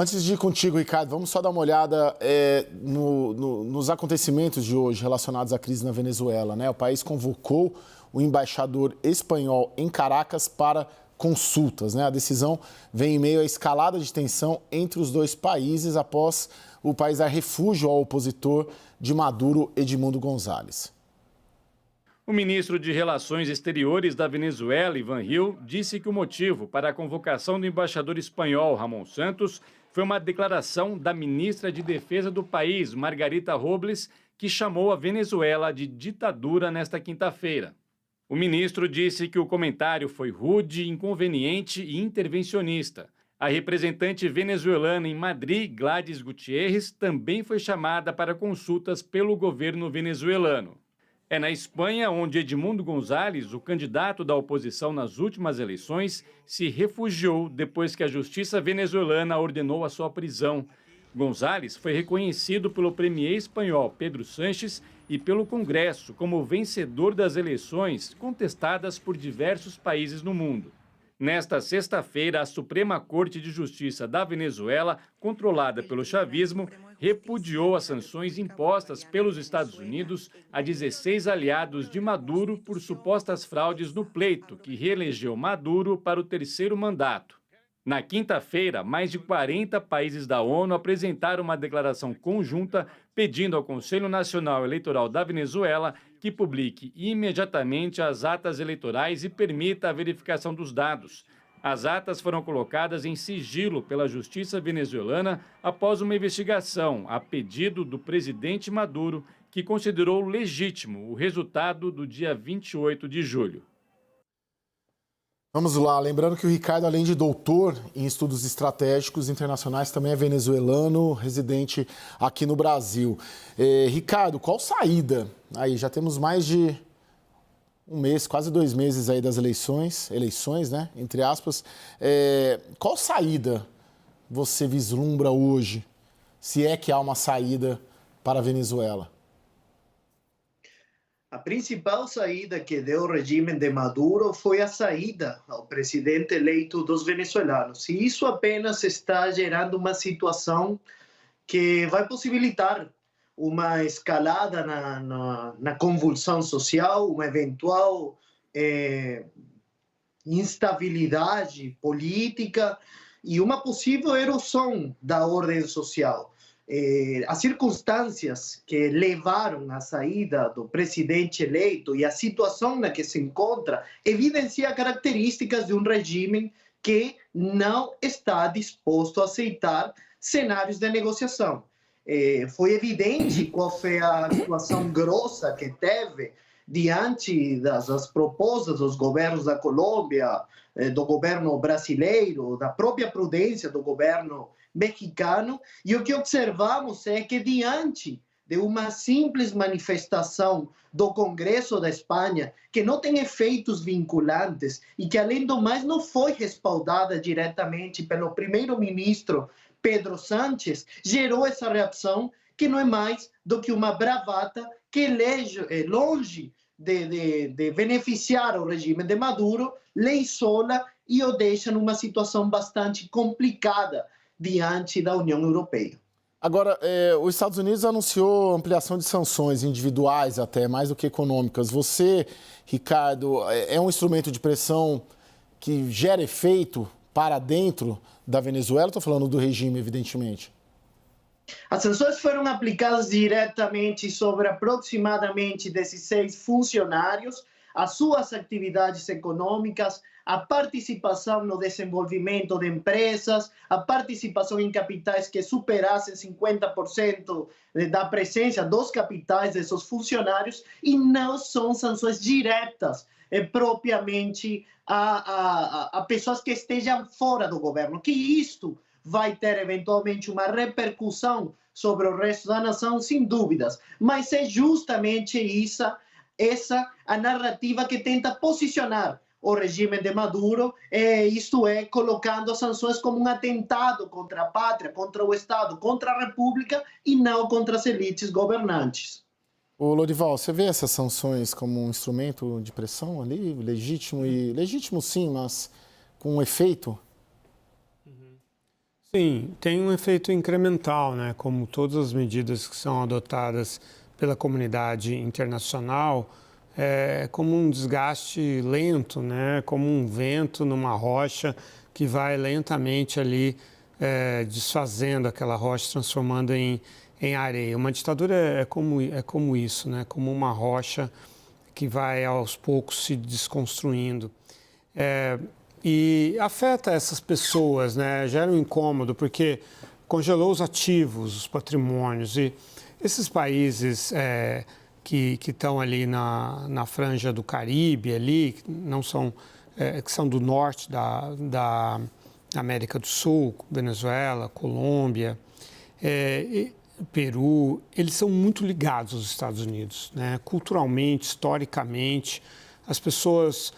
Antes de ir contigo, Ricardo, vamos só dar uma olhada nos acontecimentos de hoje relacionados à crise na Venezuela, né? O país convocou o embaixador espanhol em Caracas para consultas, né? A decisão vem em meio à escalada de tensão entre os dois países após o país dar refúgio ao opositor de Maduro, Edmundo González. O ministro de Relações Exteriores da Venezuela, Iván Gil, disse que o motivo para a convocação do embaixador espanhol, Ramon Santos, foi uma declaração da ministra de Defesa do país, Margarita Robles, que chamou a Venezuela de ditadura nesta quinta-feira. O ministro disse que o comentário foi rude, inconveniente e intervencionista. A representante venezuelana em Madrid, Gladys Gutiérrez, também foi chamada para consultas pelo governo venezuelano. É na Espanha onde Edmundo González, o candidato da oposição nas últimas eleições, se refugiou depois que a justiça venezuelana ordenou a sua prisão. González foi reconhecido pelo premier espanhol Pedro Sánchez e pelo Congresso como vencedor das eleições contestadas por diversos países no mundo. Nesta sexta-feira, a Suprema Corte de Justiça da Venezuela, controlada pelo chavismo, repudiou as sanções impostas pelos Estados Unidos a 16 aliados de Maduro por supostas fraudes no pleito, que reelegeu Maduro para o terceiro mandato. Na quinta-feira, mais de 40 países da ONU apresentaram uma declaração conjunta pedindo ao Conselho Nacional Eleitoral da Venezuela que publique imediatamente as atas eleitorais e permita a verificação dos dados. As atas foram colocadas em sigilo pela justiça venezuelana após uma investigação a pedido do presidente Maduro, que considerou legítimo o resultado do dia 28 de julho. Vamos lá, lembrando que o Ricardo, além de doutor em estudos estratégicos internacionais, também é venezuelano, residente aqui no Brasil. Ricardo, qual saída? Aí já temos mais de um mês, quase 2 meses aí das eleições, né, entre aspas. Qual saída você vislumbra hoje, se é que há uma saída para a Venezuela? A principal saída que deu o regime de Maduro foi a saída ao presidente eleito dos venezuelanos. E isso apenas está gerando uma situação que vai possibilitar uma escalada na convulsão social, uma eventual instabilidade política e uma possível erosão da ordem social. As circunstâncias que levaram à saída do presidente eleito e a situação na que se encontra evidencia características de um regime que não está disposto a aceitar cenários de negociação. Foi evidente qual foi a situação grossa que teve diante das propostas dos governos da Colômbia, do governo brasileiro, da própria prudência do governo mexicano, e o que observamos é que diante de uma simples manifestação do Congresso da Espanha, que não tem efeitos vinculantes e que, além do mais, não foi respaldada diretamente pelo primeiro-ministro Pedro Sánchez, gerou essa reação que não é mais do que uma bravata que, longe de beneficiar o regime de Maduro, lhe isola e o deixa numa situação bastante complicada diante da União Europeia. Agora, os Estados Unidos anunciou ampliação de sanções individuais até, mais do que econômicas. Você, Ricardo, é um instrumento de pressão que gera efeito para dentro da Venezuela? Estou falando do regime, evidentemente. As sanções foram aplicadas diretamente sobre aproximadamente 16 funcionários, as suas atividades econômicas, a participação no desenvolvimento de empresas, a participação em capitais que superassem 50% da presença dos capitais desses funcionários, e não são sanções diretas propriamente a pessoas que estejam fora do governo, que isto vai ter eventualmente uma repercussão sobre o resto da nação, sem dúvidas, mas é justamente essa a narrativa que tenta posicionar o regime de Maduro, isto é, colocando as sanções como um atentado contra a pátria, contra o Estado, contra a República e não contra as elites governantes. Ô, Lorival, você vê essas sanções como um instrumento de pressão ali, legítimo sim, mas com um efeito? Sim, tem um efeito incremental, né? Como todas as medidas que são adotadas pela comunidade internacional, é como um desgaste lento, né? Como um vento numa rocha que vai lentamente ali desfazendo aquela rocha, transformando em areia. Uma ditadura é como isso, né? Como uma rocha que vai aos poucos se desconstruindo. E afeta essas pessoas, né? Gera um incômodo, porque congelou os ativos, os patrimônios. E esses países que estão ali na franja do Caribe, ali, que não são, que são do norte da América do Sul, Venezuela, Colômbia, Peru, eles são muito ligados aos Estados Unidos, né? Culturalmente, historicamente, as pessoas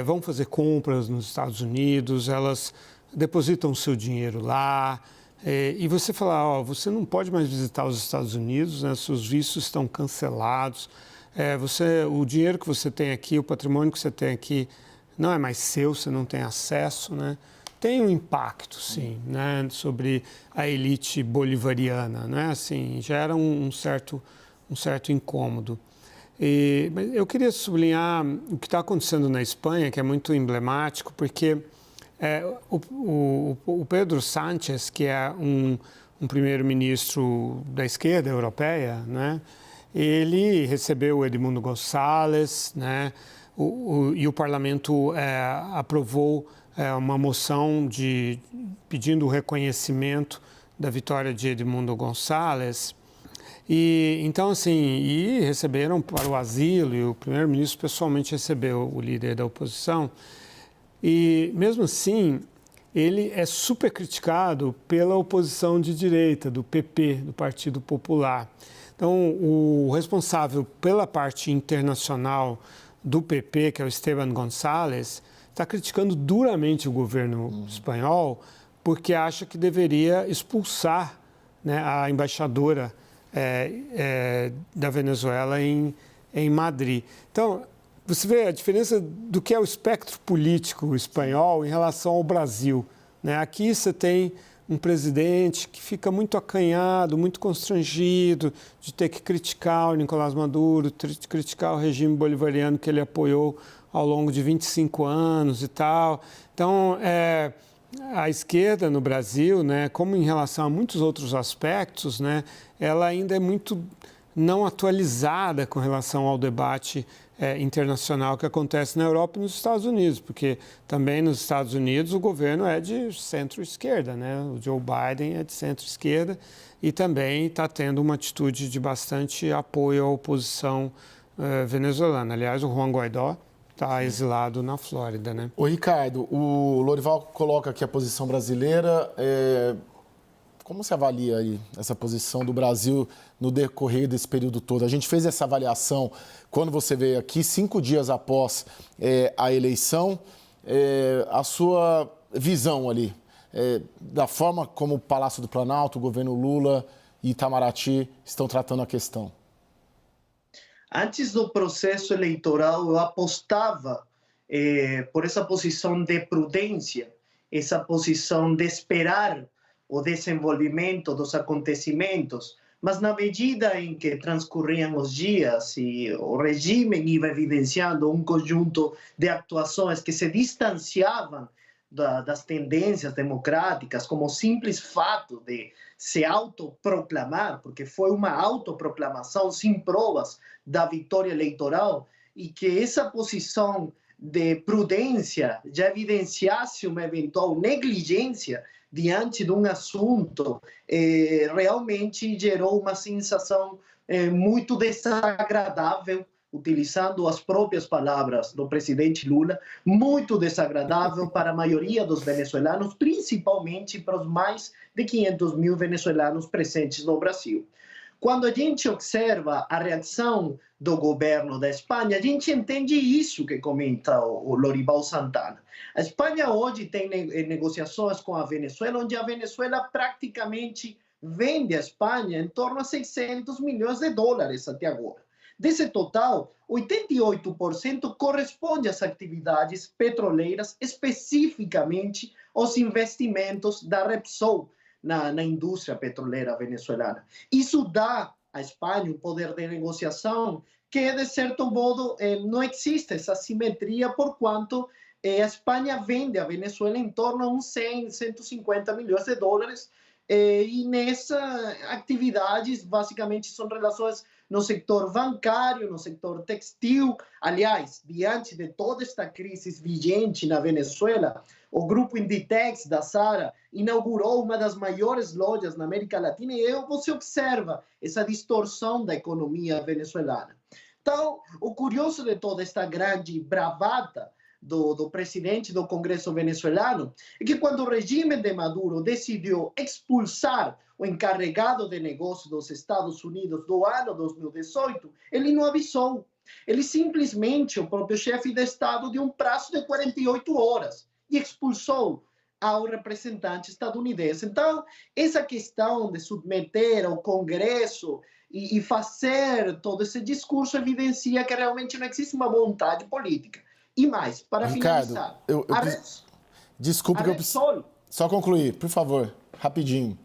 vão fazer compras nos Estados Unidos, elas depositam o seu dinheiro lá, e você fala, você não pode mais visitar os Estados Unidos, né? Seus vistos estão cancelados, o dinheiro que você tem aqui, o patrimônio que você tem aqui, não é mais seu, você não tem acesso, né? Tem um impacto, sim, né, sobre a elite bolivariana, né? Assim, gera um certo incômodo. Mas eu queria sublinhar o que está acontecendo na Espanha, que é muito emblemático, porque o Pedro Sánchez, que é um primeiro-ministro da esquerda europeia, né, ele recebeu o Edmundo Gonçalves, né, e o parlamento aprovou uma moção pedindo o reconhecimento da vitória de Edmundo Gonçalves. Então, assim, receberam para o asilo, e o primeiro-ministro pessoalmente recebeu o líder da oposição. E, mesmo assim, ele é super criticado pela oposição de direita, do PP, do Partido Popular. Então, o responsável pela parte internacional do PP, que é o Esteban Gonçalves, está criticando duramente o governo espanhol, porque acha que deveria expulsar, né, a embaixadora da Venezuela em Madrid. Então, você vê a diferença do que é o espectro político espanhol em relação ao Brasil, né? Aqui você tem um presidente que fica muito acanhado, muito constrangido de ter que criticar o Nicolás Maduro, criticar o regime bolivariano que ele apoiou ao longo de 25 anos e tal. Então, a esquerda no Brasil, né, como em relação a muitos outros aspectos, né, ela ainda é muito não atualizada com relação ao debate internacional que acontece na Europa e nos Estados Unidos, porque também nos Estados Unidos o governo é de centro-esquerda, né? O Joe Biden é de centro-esquerda e também está tendo uma atitude de bastante apoio à oposição venezuelana. Aliás, o Juan Guaidó está exilado na Flórida, né? Ô, Ricardo, o Lorival coloca aqui a posição brasileira. Como você avalia aí essa posição do Brasil no decorrer desse período todo? A gente fez essa avaliação quando você veio aqui, 5 dias após a eleição. A sua visão ali, da forma como o Palácio do Planalto, o governo Lula e Itamaraty estão tratando a questão. Antes do processo eleitoral, eu apostava por essa posição de prudência, essa posição de esperar o desenvolvimento dos acontecimentos, mas na medida em que transcorriam os dias e o regime ia evidenciando um conjunto de atuações que se distanciavam das tendências democráticas, como o simples fato de se autoproclamar, porque foi uma autoproclamação sem provas da vitória eleitoral, e que essa posição de prudência já evidenciasse uma eventual negligência diante de um assunto, realmente gerou uma sensação muito desagradável, utilizando as próprias palavras do presidente Lula, muito desagradável para a maioria dos venezuelanos, principalmente para os mais de 500 mil venezuelanos presentes no Brasil. Quando a gente observa a reação do governo da Espanha, a gente entende isso que comenta o Lorival Santana. A Espanha hoje tem negociações com a Venezuela, onde a Venezuela praticamente vende à Espanha em torno a 600 milhões de dólares até agora. Desse total, 88% corresponde às atividades petroleiras, especificamente os investimentos da Repsol na indústria petroleira venezuelana. Isso dá à Espanha um poder de negociação que, de certo modo, não existe essa simetria, por quanto a Espanha vende a Venezuela em torno a uns 100, 150 milhões de dólares, e nessas atividades, basicamente, são relações no setor bancário, no setor textil. Aliás, diante de toda esta crise vigente na Venezuela, o grupo Inditex da Zara inaugurou uma das maiores lojas na América Latina e você observa essa distorção da economia venezuelana. Então, o curioso de toda esta grande bravata do presidente do Congresso venezuelano é que, quando o regime de Maduro decidiu expulsar o encarregado de negócios dos Estados Unidos do ano 2018, ele não avisou. Ele simplesmente, o próprio chefe de Estado, deu um prazo de 48 horas e expulsou ao representante estadunidense. Então, essa questão de submeter ao Congresso e fazer todo esse discurso evidencia que realmente não existe uma vontade política. E mais, para Ricardo, finalizar, desculpe que eu preciso só concluir, por favor, rapidinho.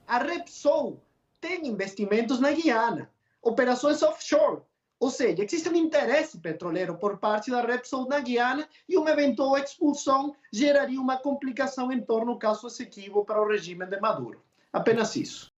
A Repsol tem investimentos na Guiana, operações offshore, ou seja, existe um interesse petroleiro por parte da Repsol na Guiana e uma eventual expulsão geraria uma complicação em torno do caso executivo para o regime de Maduro. Apenas isso.